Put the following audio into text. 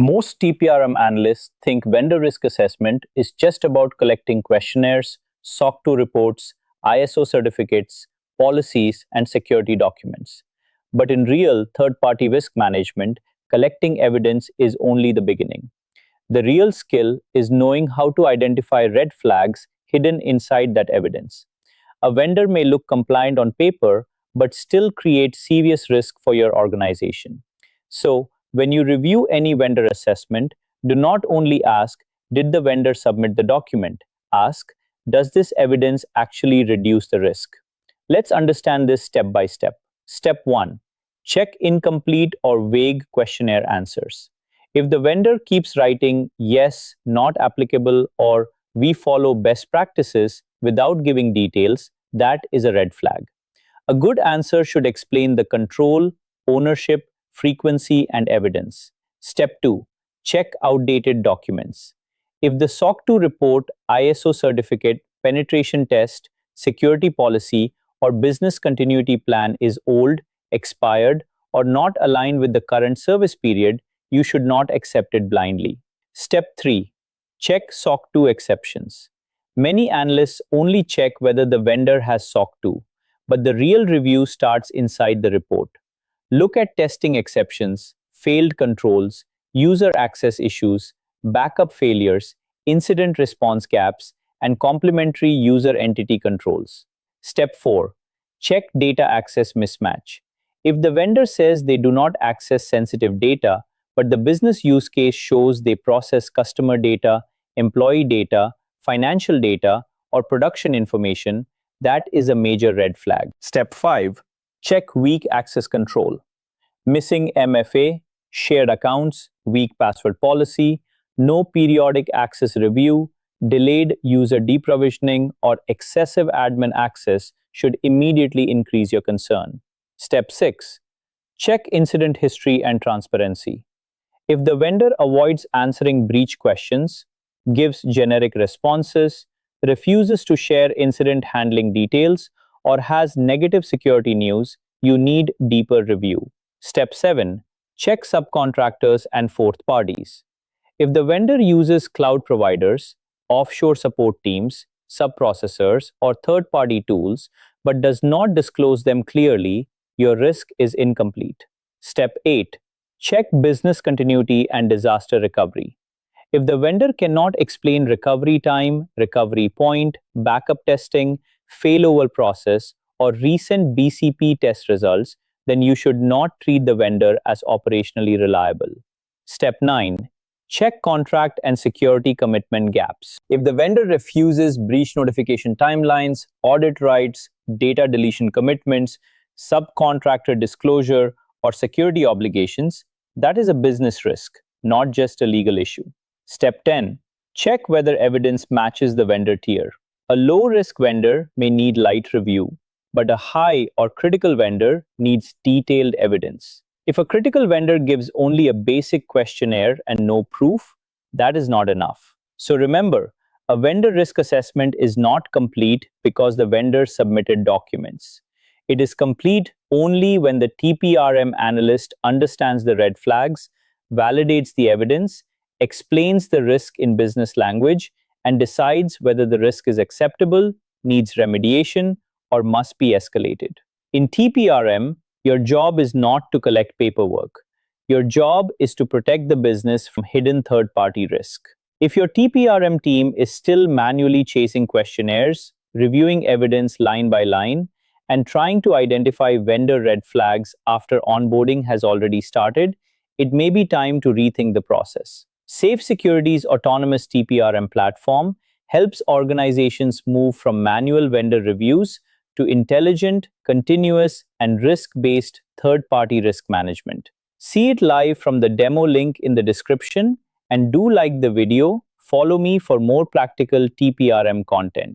Most TPRM analysts think vendor risk assessment is just about collecting questionnaires, SOC 2 reports, ISO certificates, policies, and security documents. But in real third party risk management, collecting evidence is only the beginning. The real skill is knowing how to identify red flags hidden inside that evidence. A vendor may look compliant on paper, but still create serious risk for your organization. So, when you review any vendor assessment, do not only ask, did the vendor submit the document? Ask, does this evidence actually reduce the risk? Let's understand this step by step. Step 1. Check incomplete or vague questionnaire answers. If the vendor keeps writing, yes, not applicable, or we follow best practices without giving details, that is a red flag. A good answer should explain the control, ownership, frequency, and evidence. Step 2. Check outdated documents. If the SOC 2 report, ISO certificate, penetration test, security policy, or business continuity plan is old, expired, or not aligned with the current service period, you should not accept it blindly. Step 3. Check SOC 2 exceptions. Many analysts only check whether the vendor has SOC 2, but the real review starts inside the report. Look at testing exceptions, failed controls, user access issues, backup failures, incident response gaps, and complementary user entity controls. Step 4. Check data access mismatch. If the vendor says they do not access sensitive data, but the business use case shows they process customer data, employee data, financial data, or production information, that is a major red flag. Step 5. Check weak access control. Missing MFA, shared accounts, weak password policy, no periodic access review, delayed user deprovisioning, or excessive admin access should immediately increase your concern. Step 6. Check incident history and transparency. If the vendor avoids answering breach questions, gives generic responses, refuses to share incident handling details, or has negative security news, you need deeper review. Step 7. Check subcontractors and fourth parties. If the vendor uses cloud providers, offshore support teams, subprocessors, or third-party tools, but does not disclose them clearly, your risk is incomplete. Step 8. Check business continuity and disaster recovery. If the vendor cannot explain recovery time, recovery point, backup testing, failover process, or recent BCP test results, then you should not treat the vendor as operationally reliable. Step 9. Check contract and security commitment gaps. If the vendor refuses breach notification timelines, audit rights, data deletion commitments, subcontractor disclosure, or security obligations, that is a business risk, not just a legal issue. Step 10. Check whether evidence matches the vendor tier. A low-risk vendor may need light review, but a high or critical vendor needs detailed evidence. If a critical vendor gives only a basic questionnaire and no proof, that is not enough. So remember, a vendor risk assessment is not complete because the vendor submitted documents. It is complete only when the TPRM analyst understands the red flags, validates the evidence, explains the risk in business language, and decides whether the risk is acceptable, needs remediation, or must be escalated. In TPRM, your job is not to collect paperwork. Your job is to protect the business from hidden third-party risk. If your TPRM team is still manually chasing questionnaires, reviewing evidence line by line, and trying to identify vendor red flags after onboarding has already started, it may be time to rethink the process. Safe Security's autonomous TPRM platform helps organizations move from manual vendor reviews to intelligent, continuous, and risk-based third-party risk management. See it live from the demo link in the description, and do like the video. Follow me for more practical TPRM content.